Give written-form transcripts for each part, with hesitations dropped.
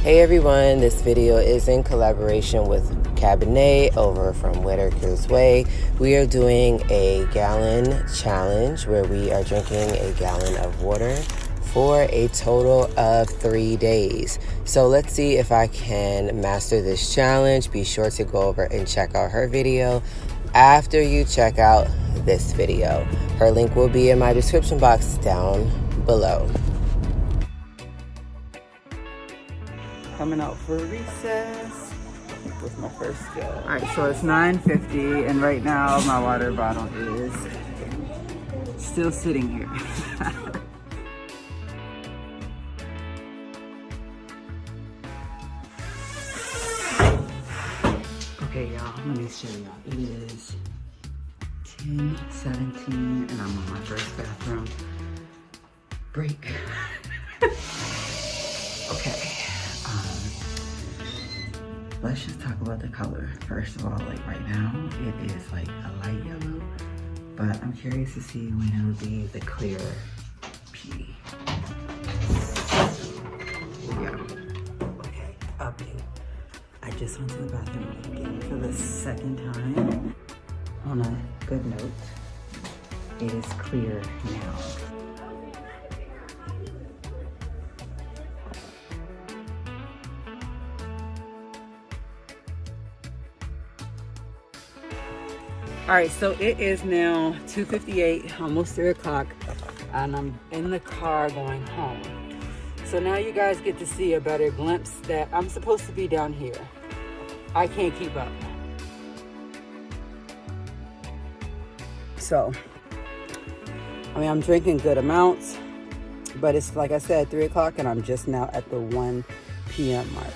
Hey everyone, this video is in collaboration with Cabernet over from Whitaker's Way. We are doing a gallon challenge where we are drinking a gallon of water for a total of 3 days. So let's see if I can master this challenge. Be sure to go over and check out her video after you check out this video. Her link will be in my description box down below. Coming out for recess with my first go. All right, so it's 9:50 and right now my water bottle is still sitting here. Okay, y'all, let me show y'all. It is 10:17 and I'm on my first bathroom break. Okay. Let's just talk about the color. First of all, like right now, it is like a light yellow, but I'm curious to see when it'll be the clear pea. Yeah. Okay, update. I just went to the bathroom again for the second time. On a good note, it is clear now. All right, so it is now 2:58, almost 3 o'clock, and I'm in the car going home. So now you guys get to see a better glimpse that I'm supposed to be down here. I can't keep up. So, I mean, I'm drinking good amounts, but it's like I said, 3 o'clock, and I'm just now at the 1 p.m. mark.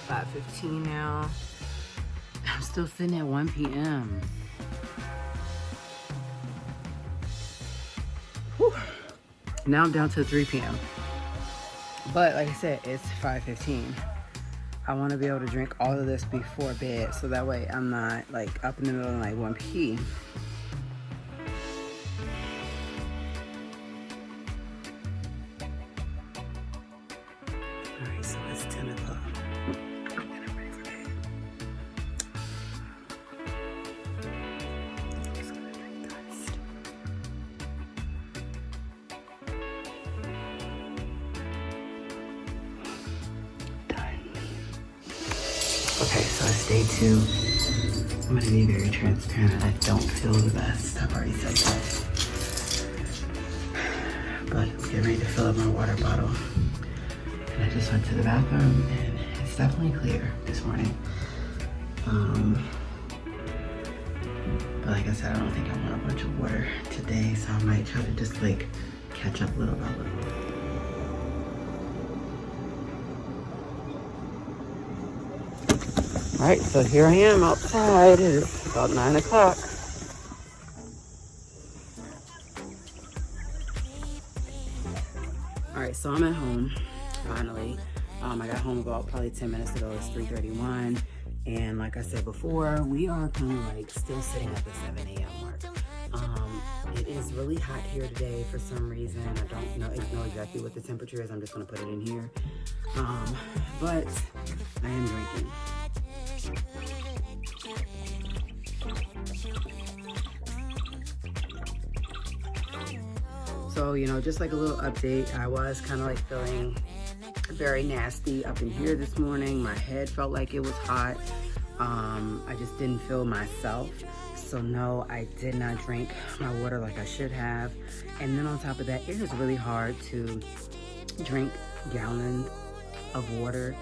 About 5:15 now. I'm still sitting at 1 p.m. Whew. Now I'm down to 3 p.m. But like I said, it's 5:15. I want to be able to drink all of this before bed, so that way I'm not like up in the middle of the night 1 p. All right, so it's 10 o'clock. Okay, so it's day 2. I'm gonna be very transparent. I don't feel the best. I've already said that. But I'm getting ready to fill up my water bottle. And I just went to the bathroom and it's definitely clear this morning. But like I said, I don't think I want a bunch of water today, so I might try to just like catch up little by little. All right, so here I am outside. It's about 9 o'clock. All right, so I'm at home, finally. I got home about probably 10 minutes ago. It's 3:31. And like I said before, we are kind of like still sitting at the 7 a.m. mark. It is really hot here today for some reason. I don't know exactly what the temperature is. I'm just gonna put it in here. But I am drinking. So, you know, just like a little update, I was kind of like feeling very nasty up in here this morning. My head felt like it was hot. I just didn't feel myself. So no, I did not drink my water like I should have. And then on top of that, it is really hard to drink a gallon of water,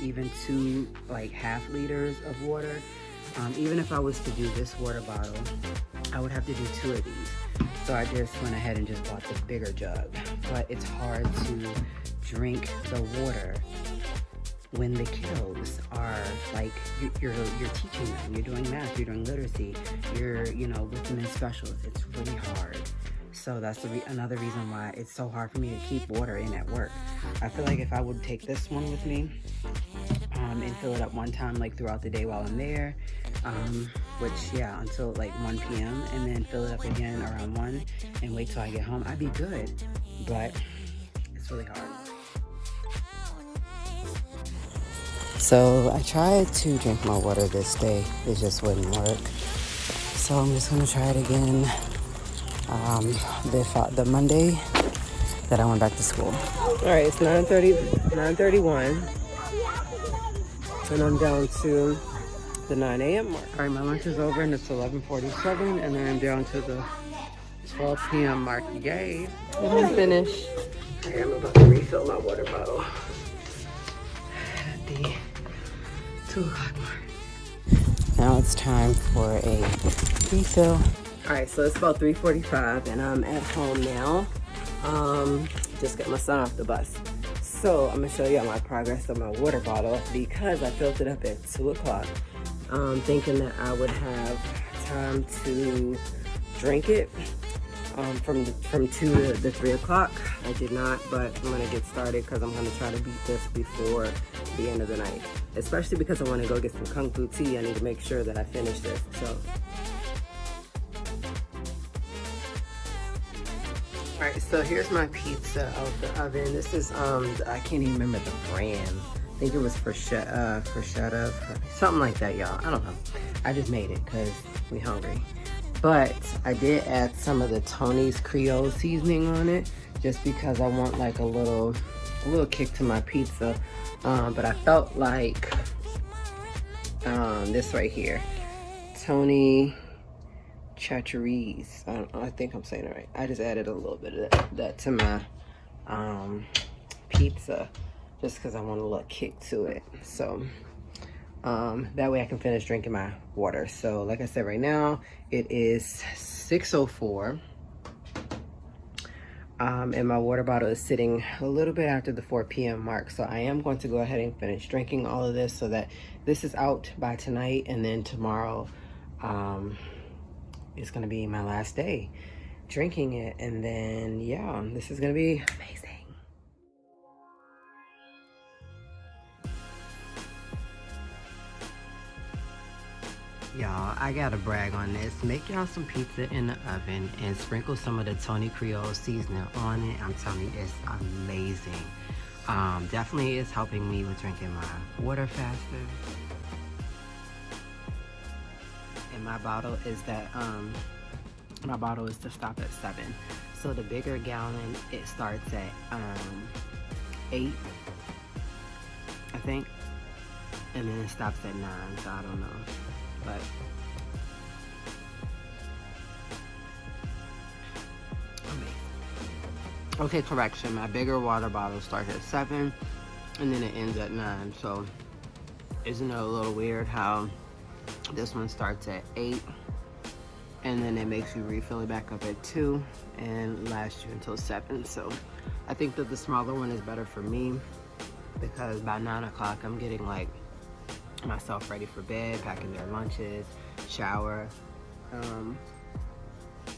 even 2 like half liters of water. Even if I was to do this water bottle, I would have to do 2 of these. So I just went ahead and just bought the bigger jug. But it's hard to drink the water when the kiddos are like, you're teaching them, you're doing math, you're doing literacy, you're, you know, with them in specials. It's really hard. So that's another reason why it's so hard for me to keep water in at work. I feel like if I would take this one with me and fill it up one time like throughout the day while I'm there, which yeah, until like 1 p.m. and then fill it up again around 1 and wait till I get home, I'd be good. But it's really hard. So I tried to drink my water this day. It just wouldn't work. So I'm just gonna try it again the Monday that I went back to school. All right, it's 9:31, and I'm down to the 9 a.m. mark. All right, my lunch is over and it's 11:47, and then I'm down to the 12 p.m. mark. Yay! I'm finished. Okay, I'm about to refill my water bottle at the 2 o'clock mark. Now it's time for a refill. All right, so it's about 3:45, and I'm at home now. Just got my son off the bus. So I'm gonna show you my progress on my water bottle because I filled it up at 2 o'clock, thinking that I would have time to drink it from 2 to 3 o'clock. I did not, but I'm gonna get started because I'm gonna try to beat this before the end of the night, especially because I want to go get some kung fu tea. I need to make sure that I finish this. So all right, so here's my pizza out the oven. This is I can't even remember the brand. I think it was Cashapp, something like that, y'all. I don't know. I just made it because we hungry. But I did add some of the Tony's Creole seasoning on it, just because I want like a little kick to my pizza. But I felt like this right here, Tony Chachere's. I think I'm saying it right. I just added a little bit of that to my pizza, just because I want a little kick to it. So that way I can finish drinking my water. So like I said, right now it is 6:04. And my water bottle is sitting a little bit after the 4 p.m. mark. So I am going to go ahead and finish drinking all of this so that this is out by tonight, and then tomorrow it's gonna be my last day drinking it, and then yeah, this is gonna be amazing. Y'all, I gotta brag on this. Make y'all some pizza in the oven and sprinkle some of the Tony Creole seasoning on it. I'm telling you, it's amazing. Definitely is helping me with drinking my water faster. And my bottle is to stop at 7. So the bigger gallon, it starts at 8, I think, and then it stops at 9. So I don't know. But amazing. Okay, correction. My bigger water bottle starts at 7 and then it ends at 9. So isn't it a little weird how this one starts at 8 and then it makes you refill it back up at 2 and lasts you until 7. So I think that the smaller one is better for me, because by 9 o'clock I'm getting like myself ready for bed, packing their lunches, shower,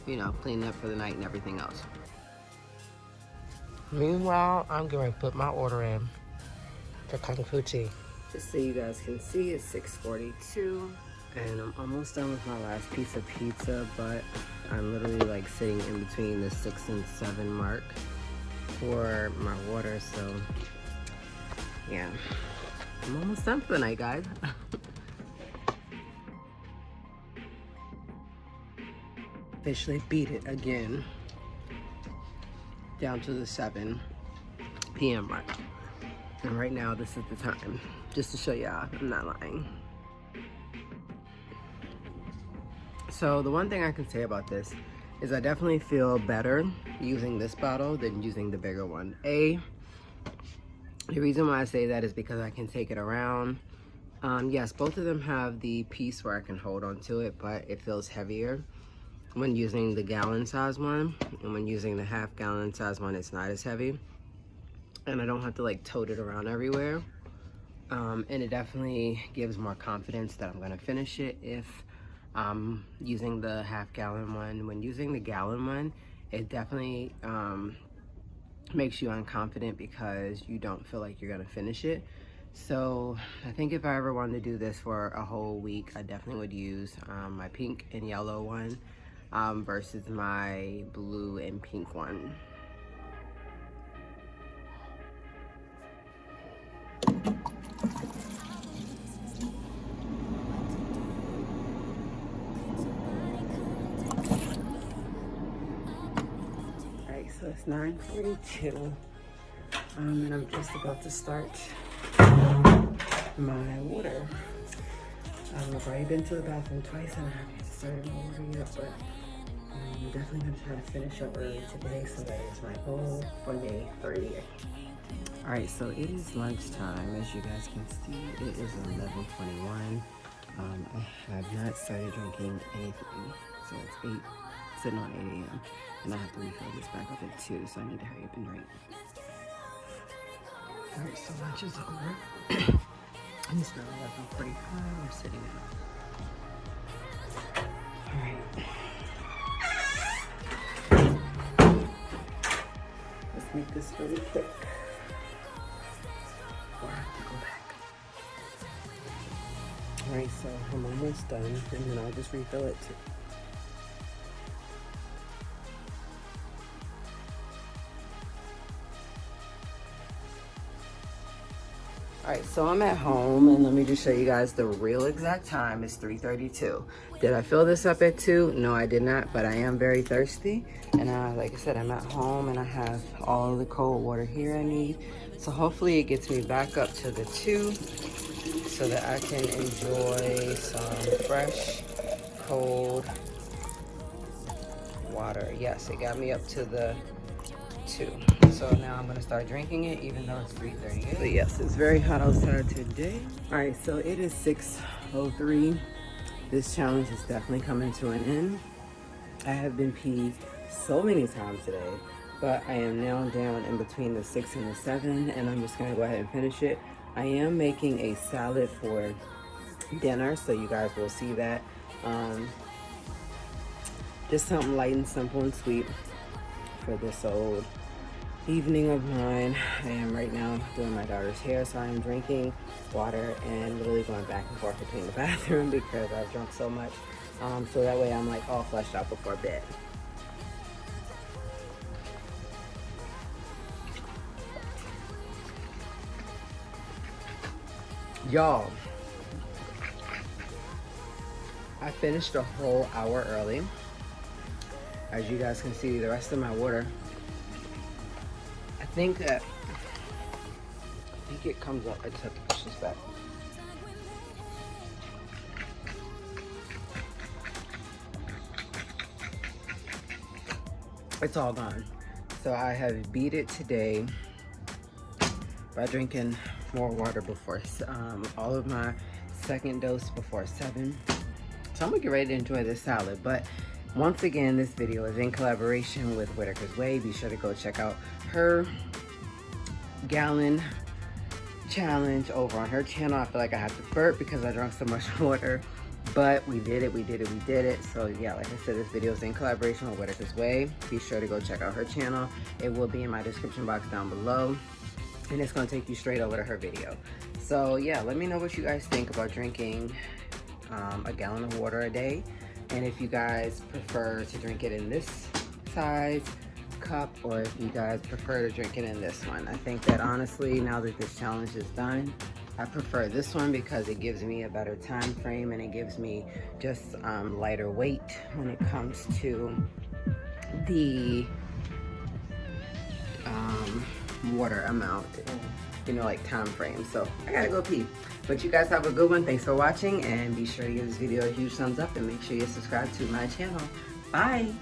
you know, cleaning up for the night and everything else. Meanwhile, I'm going to put my order in for kung fu tea. Just so you guys can see, it's 6:42 and I'm almost done with my last piece of pizza, but I'm literally like sitting in between the 6 and 7 mark for my water. So yeah, I'm almost done for the night, guys. Officially beat it again, down to the 7 p.m. mark. And right now, this is the time, just to show y'all I'm not lying. So the one thing I can say about this is I definitely feel better using this bottle than using the bigger one. The reason why I say that is because I can take it around. Yes, both of them have the piece where I can hold on to it, but it feels heavier when using the gallon size one. And when using the half gallon size one, it's not as heavy. And I don't have to like tote it around everywhere. And it definitely gives more confidence that I'm gonna finish it if I'm using the half gallon one. When using the gallon one, it definitely makes you unconfident because you don't feel like you're gonna finish it. So I think if I ever wanted to do this for a whole week, I definitely would use my pink and yellow one versus my blue and pink one. it's 9:42. And I'm just about to start my water. I've already been to the bathroom twice and I haven't started my water yet, but I'm definitely gonna try to finish up early today, so that is my goal for day 30. All right, so it is lunchtime. As you guys can see, it is 11:21. I have not started drinking anything, so it's 8, sitting on 8 a.m. and I have to refill this back up at 2, so I need to hurry up and drink. All right, so lunch is over. It's now 11:45. I'm sitting up. All right. Let's make this really quick. Or I have to go back. All right, so I'm almost done, and then I'll just refill it too. All right, so I'm at home, and let me just show you guys the real exact time. It's 3:32. Did I fill this up at 2? No, I did not, but I am very thirsty. And like I said, I'm at home, and I have all the cold water here I need. So hopefully it gets me back up to the 2 so that I can enjoy some fresh, cold water. Yes, it got me up to the 2. So now I'm gonna start drinking it, even though it's 3:38. But yes, it's very hot outside today. All right, so it is 6:03. This challenge is definitely coming to an end. I have been peed so many times today, but I am now down in between the 6 and the 7, and I'm just gonna go ahead and finish it. I am making a salad for dinner, so you guys will see that. Just something light and simple and sweet for this old evening of mine. I am right now doing my daughter's hair, so I am drinking water and literally going back and forth between the bathroom because I've drunk so much. So that way I'm like all fleshed out before bed. Y'all, I finished a whole hour early. As you guys can see, the rest of my water, I think it comes up. I just have to push this back. It's all gone. So I have beat it today by drinking more water before all of my second dose before 7. So I'm gonna get ready to enjoy this salad. But once again, this video is in collaboration with Whitaker's Way. Be sure to go check out her gallon challenge over on her channel. I feel like I have to burp because I drank so much water, but we did it. So yeah, like I said, this video is in collaboration with Whitaker's Way. Be sure to go check out her channel. It will be in my description box down below, and it's gonna take you straight over to her video. So yeah, let me know what you guys think about drinking a gallon of water a day, and if you guys prefer to drink it in this size cup, or if you guys prefer to drink it in this one. I think that honestly, now that this challenge is done, I prefer this one because it gives me a better time frame, and it gives me just lighter weight when it comes to the water amount, you know, like time frame. So I gotta go pee. But you guys have a good one. Thanks for watching, and be sure to give this video a huge thumbs up, and make sure you subscribe to my channel. Bye.